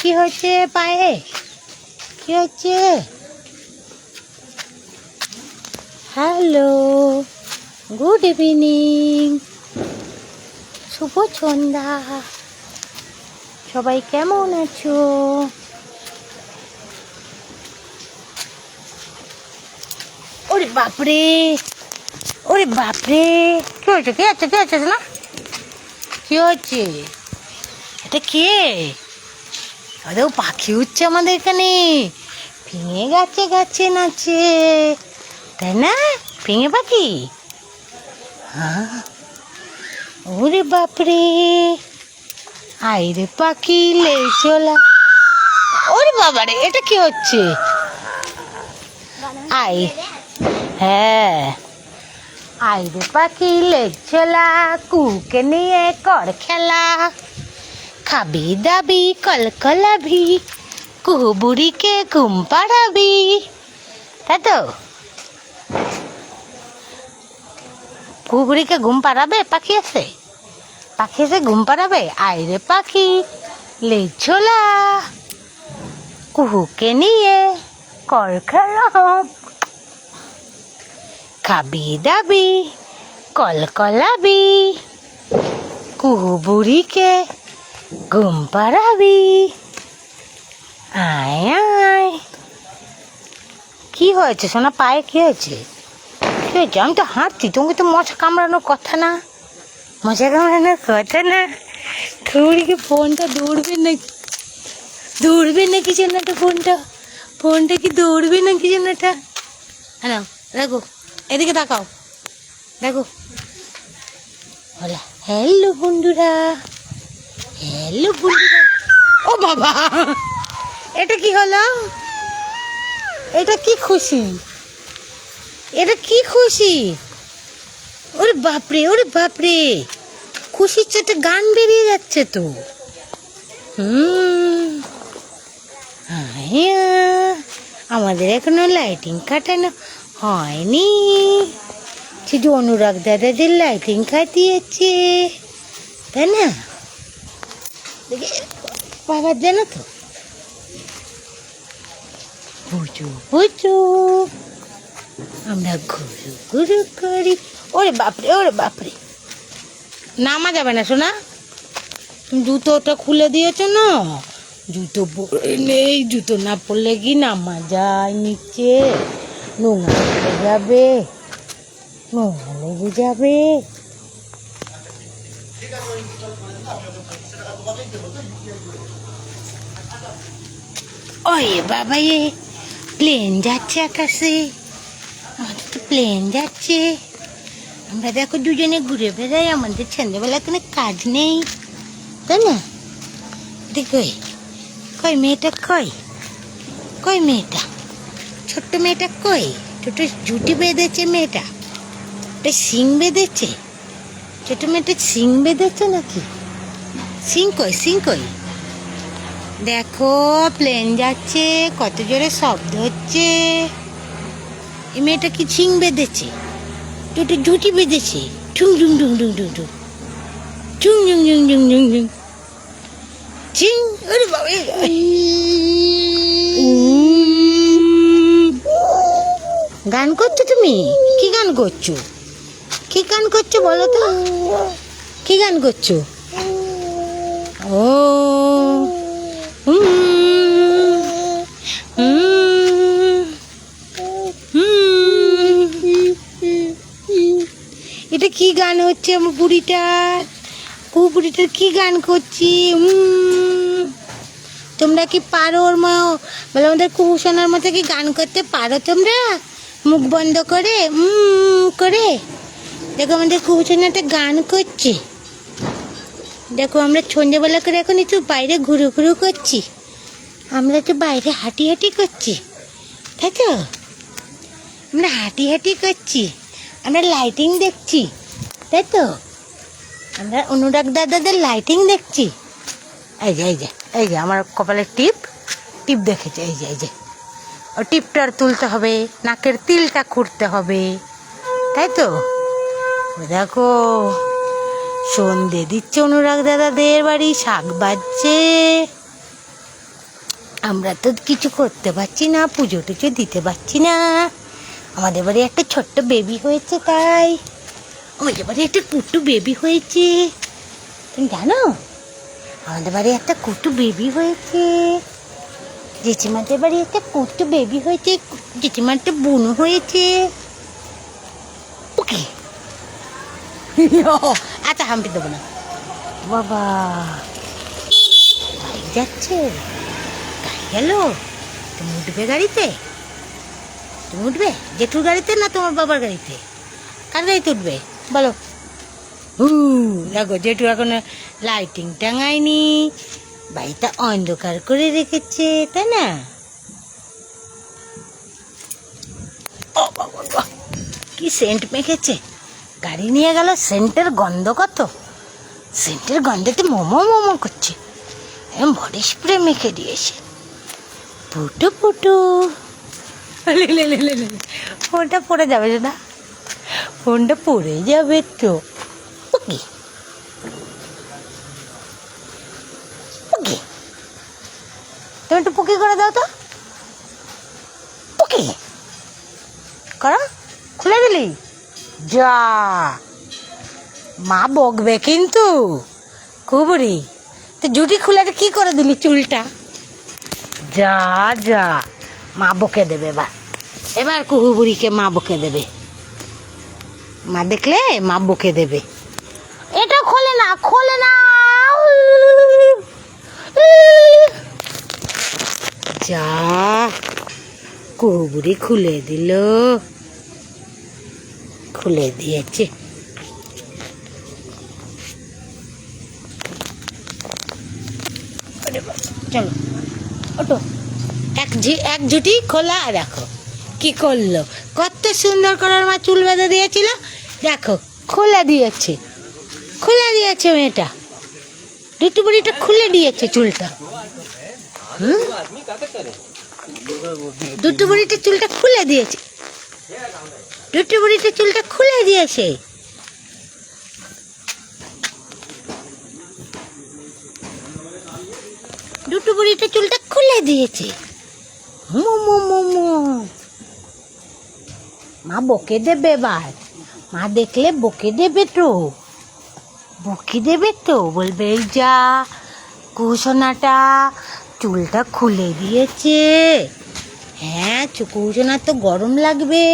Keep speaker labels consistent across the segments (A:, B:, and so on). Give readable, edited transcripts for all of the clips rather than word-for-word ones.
A: কি হচ্ছে পায়ে? কি হচ্ছে? হ্যালো, গুড ইভিনিং, শুভ সন্ধ্যা। সবাই কেমন আছো? ওরে বাপরে, ওরে বাপরে, কি হয়েছে? কে আছে? কে আছে না? কি হচ্ছে? এটা কে? আরে পাখি উঠছে আমাদের এখানে, ভেঙে গাছে গাছে নাচে, তাই না? ভেঙে পাখি। হ্যাঁ, ওরে বাপরে, আইরে পাখি লে চলা। ওরে বাবারে, এটা কি হচ্ছে? আই, হ্যাঁ, আইরে পাখি লে চলা, কুকে নিয়ে কর খেলা, খাবি দাবি কলকলাবি, কুহু বুড়িকে ঘুম পাড়াবি, তাই তো? কুহু বুড়িকে ঘুম পাড়াবে? পাখি আছে, পাখি এসে ঘুম পাড়াবে। আইরে পাখি লে ছোলা, কুহুকে নিয়ে কর খেলা, খাবি দাবি কলকলাবি, কুহু বুড়িকে ঘুম পাড়াবি। আয় আয়। কি হয়েছে সোনা? পায়ে কি হয়েছে? কি হয়েছে? আমি তো হাঁটছি, তুমি তো মশা কামড়ানোর কথা না, মশা কামড়ানোর কথা না। থুড়ি ফোনটা দৌড়বে না, দৌড়বে নাকি জন্যটা? ফোনটা ফোনটা কি দৌড়বে নাকি জন্যটা? হ্যাঁ, দেখো এদিকে তাকাও, দেখো। বলা হ্যালো বন্ধুরা, হ্যালো বন্ধুরা। ও বাবা, এটা কি হলো? এটা কি খুশি? এটা কি খুশি? ওরে বাপরে, ওরে বাপরে, খুশির চেয়ে গান বেরিয়ে যাচ্ছে তো। আমাদের এখনো লাইটিং কাটানো হয়নি, শুধু অনুরাগ দাদাদের লাইটিং কাটিয়েছে, তাই না? বাবার জানো তো, বুঝু বুঝু আমরা ঘুরু ঘুরু করি। ওরে বাপরে, ওরে বাপরে, নামা যাবে না সোনা, জুতোটা খুলে দিয়েছো না? জুতো পরে নেই, জুতো না পরলে কি নামা যায় নিচে? নোংরা লেগে যাবে, নোংরা লেগে যাবে। ওই বাবা, এ প্লেন যাচ্ছে আকাশে, আমাদের তো প্লেন যাচ্ছে। আমরা দেখো দুজনে ঘুরে বেড়াই, আমাদের সন্ধ্যেবেলা কোনো কাজ নেই, তাই না? দেখো কই মেয়েটা, কই কই মেয়েটা, ছোট্ট মেয়েটা কই? ছোট জুটি বেঁধেছে মেয়েটা, ওটা শিং বেঁধেছে, ছোট মেয়েটা শিং বেঁধেছে নাকি? শিং কই, শিং কই? দেখো প্লেন যাচ্ছে, কত জোরে শব্দ হচ্ছে। এই মেয়েটা কি শিং বেঁধেছে? দুটো জুটি বেঁধেছে, ঠুং ঠুং ঠুং ঠুং ঠুং ঠুং ঠুং ঠুং ঠুং ঠুং ঠুং ঠুং চিং। ওরে বাবা, গান করছো তুমি? কি গান করছো? কি গান করছো বলো তো? কি গান করছো? ও এটা কি গান হচ্ছে আমার বুড়িটার? বুড়িটার কি গান করছি? তোমরা কি পারো ওর মা বলে আমাদের কুহুসোনার মতো কি গান করতে পারো তোমরা? মুখ বন্ধ করে করে দেখো আমাদের কুহুসোনাটা গান করছে। দেখো আমরা সন্ধ্যেবেলা করে এখন একটু বাইরে ঘুরু ঘুরু করছি, আমরা তো বাইরে হাঁটি হাঁটি করছি, তাই তো? আমরা হাঁটি হাঁটি করছি, আমরা লাইটিং দেখছি, তাই তো? আমরা অনুরাগ দাদাদের লাইটিং দেখছি। এই যে এই যে এই যে আমার কপালের টিপ, টিপ দেখেছে, এই যে এই যে ও টিপটার তুলতে হবে, নাকের তিলটা খুঁড়তে হবে, তাই তো? দেখো সন্ধে দিচ্ছে অনুরাগ দাদাদের বাড়ি, শাক বাজছে, আমরা তো কিছু করতে পারছি না, পুজো টুজো দিতে পারছি না। আমাদের বাড়ি একটা ছোট্ট বেবি হয়েছে, তাই আমাদের বাড়ি একটা কুট্টু বেবি হয়েছে। তুমি জানো আমাদের বাড়ি একটা কুট্টু বেবি হয়েছে। জেঠিমাদের বাড়ি একটা কুট্টু বেবি হয়েছে, জেঠিমার একটা বোন হয়েছে। ওকে আচ্ছা হাম্পি দেবো না বাবা। গাড়ি যাচ্ছে, গাড়ি গেল। তুমি উঠবে গাড়িতে? তুমি উঠবে জেঠুর গাড়িতে না তোমার বাবার গাড়িতে? কার গাড়িতে উঠবে বলো? দেখো জেঠু এখন লাইটিং টাঙায়নি, বাড়িটা অন্ধকার করে রেখেছে, তাই না? ও বাবা কি সেন্ট মেখেছে, গাড়ি নিয়ে গেল। সেন্টের গন্ধ কত, সেন্টের গন্ধেতে মোমো মোমো করছে। বডি স্প্রে মেখে দিয়েছে। পুটু পুটু ফোনটা পড়ে যাবে না, ফোনটা পড়ে যাবে তো। ওকে ওকে তুমি একটু পুকি করে দাও তো, পুকি করো। খুলে দিলি যা, মা বকবে কিন্তু কুবুরি। তো জুটি খুলে কি করে দিলি চুলটা? যা যা, মা বকে দেবে। এবার কুহুবুড়িকে মা বকে দেবে, মা দেখলে মা বকে দেবে। এটা খোলে না, খোলে না। যা, কুহুবুড়ি খুলে দিল, খুলে দিয়েছে। চলো ওটো, এক জুটি খোলা। দেখো কি করলো, কত সুন্দর করার মা চুল বেঁধে দিয়েছিল, দেখো খোলা দিয়েছে, খুলে দিয়েছে মেয়েটা। দুটো বুড়িটা খুলে দিয়েছে চুলটা। দুটো বুড়িটা চুলটা খুলে দিয়েছে, দুটো বুড়িটা চুলটা খুলে দিয়েছে। দুটো বুড়িটা চুলটা খুলে দিয়েছে। মা বকে দেবে এবার, মা দেখলে বকে দেবে তো, বকে দেবে তো। বলবে এই যা কুসোনাটা চুলটা খুলে দিয়েছে। হ্যাঁ কুসোনার তো গরম লাগবে,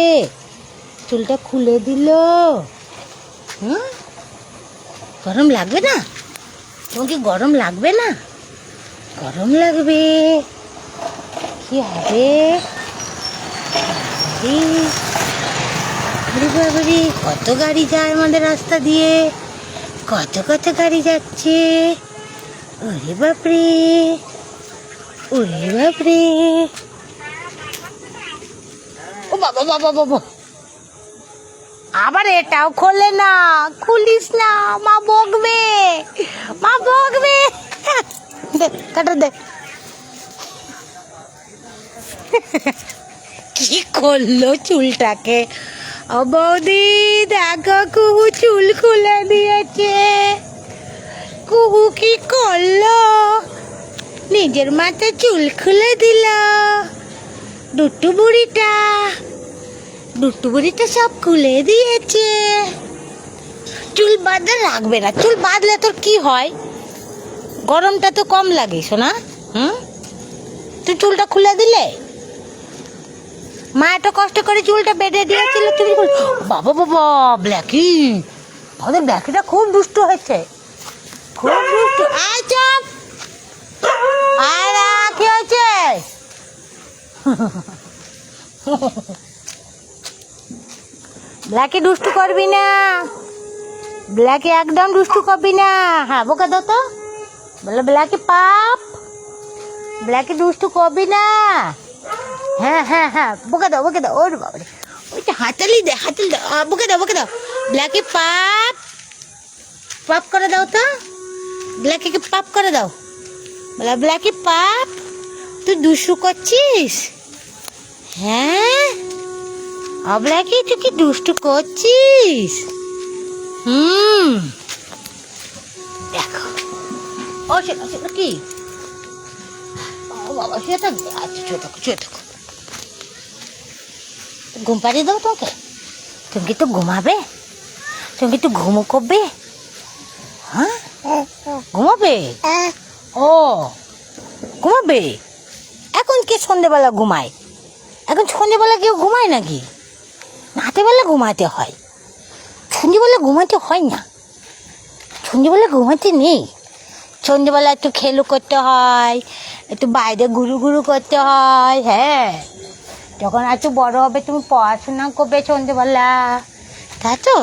A: চুলটা খুলে দিল। গরম লাগবে না? তোমাকে গরম লাগবে না? গরম লাগবে। কি হবে? কত গাড়ি যায় আমাদের রাস্তা দিয়ে, কত কত গাড়ি যাচ্ছে। ওরে বাপরে, ওরে বাপরে। ও বাবা বাবা বাবা, আবার এটাও খোলে না, খুলিস না, মা বকবে, মা বকবে। দে কাটা দে। কি করলো চুলটাকে? ও বৌদি দেখো কুহু চুল খুলে দিয়েছে। কুহু কি করলো, নিজের মাথায় চুল খুলে দিল। দুট্টু বুড়িটা সব খুলে দিয়েছে। চুল বাঁধলে রাখবে না, চুল বাঁধলে তোর কি হয়? গরমটা তো কম লাগে সোনা। তুই চুলটা খুলে দিলে, মা এত কষ্ট করে চুলটা বেঁধে দিয়েছিল, তুমি বাবা বাবা। ব্ল্যাকি, আমাদের ব্ল্যাকিটা খুব দুষ্ট হয়েছে, খুব দুষ্ট। আয় চপ, আয় না, কি হয়েছে? ব্ল্যাকি দুষ্টু করবি না, ব্ল্যাকি একদম দুষ্টু করবি না। হ্যাঁ বোকা দাও তো, বলো ব্ল্যাকি পাপ, ব্ল্যাকি দুষ্টু করবি না। হ্যাঁ হ্যাঁ হ্যাঁ বোকা দাও, বোকা দাও। ওর বাবা, ওইটা হাতালি দে, হাতালি দাও। বোকা দাও, বোকা দাও। ব্ল্যাকি পাপ, পাপ করে দাও তো, ব্ল্যাকিকে পাপ করে দাও। বলে ব্ল্যাকি পাপ, তুই দুষ্টু করছিস? হ্যাঁ ব্ল্যাকি তুই কি দুষ্টু করছিস? দেখো ও সেটা কি, ও ও বাবা শুয়ে থাকবে, আচ্ছা শুয়ে থাকো শুয়ে থাকো। ঘুম পাড়িয়ে দেবো তোমাকে? তুমি কি তো ঘুমাবে? তুমি কি তো ঘুমো করবে? হ্যাঁ ঘুমাবে? ও ঘুমাবে? এখন কে সন্ধেবেলা ঘুমায়? এখন সন্ধেবেলা কেউ ঘুমায় নাকি? রাতেবেলা ঘুমাতে হয়, সন্ধেবেলা ঘুমাতে হয় না। সন্ধেবেলা ঘুমাতে নেই, সন্ধেবেলা একটু খেলু করতে হয়, একটু বাইরে ঘুরু ঘুরু করতে হয়। হ্যাঁ যখন একটু বড় হবে তুমি পড়াশোনা করবে সন্ধেবেলা, তাই তো?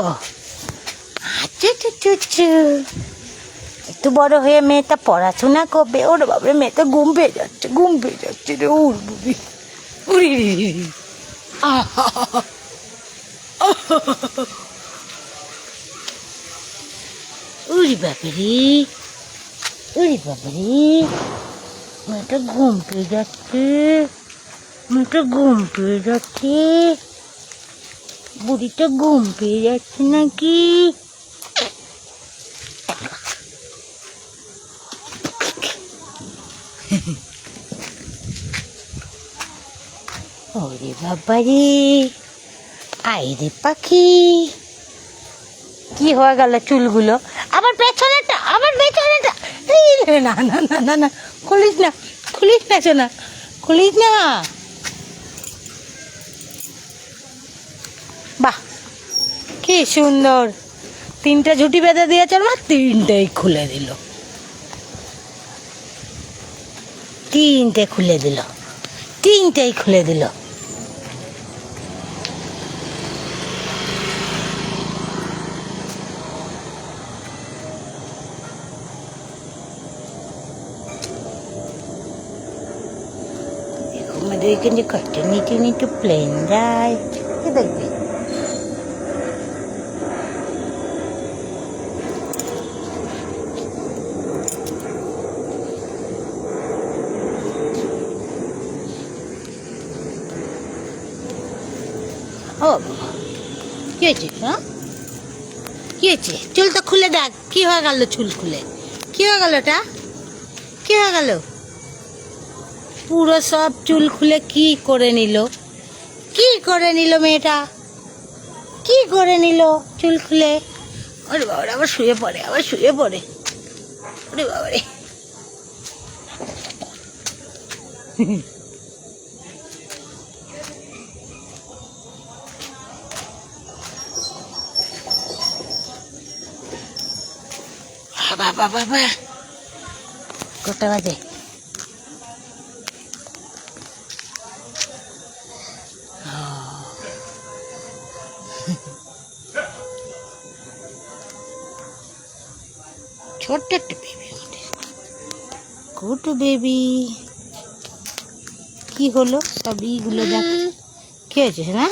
A: আচ্ছা আচ্ছা আচ্ছা, একটু বড় হয়ে মেয়েটা পড়াশোনা করবে। ওরে বাবারে মেয়েটা ঘুম পেয়ে যাচ্ছে, ঘুম পেয়ে যাচ্ছে রে। উড় বুবি উড়ি উড়ি বাবারে, উড়ি বাবারে, মেয়েটা ঘুম পেয়ে যাচ্ছে, মেয়েটা ঘুম পেয়ে যাচ্ছে, বুড়িটা ঘুম পেয়ে যাচ্ছে নাকি? ওরে বাবারে, আইরে পাখি, কি হয়ে গেল চুলগুলো? আবার পেছনেটা, আবার পেছনেটা। না না না না না, খুলিস না, খুলিস না সোনা, খুলিস না। বাহ কি সুন্দর, তিনটা ঝুটি বেঁধে দিয়েছে মা, তিনটেই খুলে দিল, তিনটে খুলে দিল, তিনটেই খুলে দিল। আমাদের এখানে কত নিচে নিচে প্লেন যায়, দেখবে। ও কি হয়েছে? হ্যাঁ কি হয়েছে? চুলটা খুলে দেখ, কি হয়ে গেল? চুল খুলে কি হয়ে গেল? ওটা কি হয়ে গেল? পুরো সব চুল খুলে কি করে নিল? কি করে নিল মেয়েটা? কি করে নিল চুল খুলে? ওরে বাবারে, আবার শুয়ে পড়ে, আবার শুয়ে পড়ে। ওরে বাবারে, বাবা বাবা, কটা বাজে? ছোট্ট একটা বেবি আমাদের, গুড বেবি। কি হলো সব ইগুলো? দেখ কি হয়েছে না?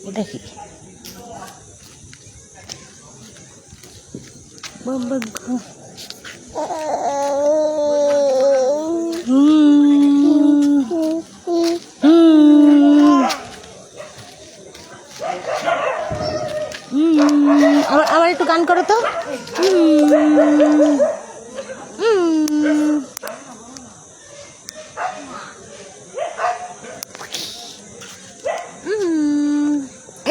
A: এটা কি? বাবা গো, আবার আবার একটু গান করো তো।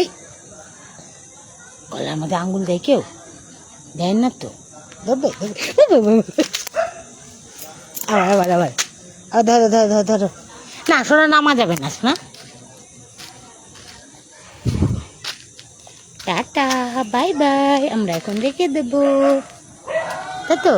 A: এই গলার মধ্যে আঙ্গুল দেয় কেউ? দেয় না তো, ধরবে? আবার আবার আবার ধরো ধরো ধরো ধরো। না শোনা, নামা যাবে না শোনা। টাটা বাই বাই, আমরা এখন রেখে দেবো, তাই তো?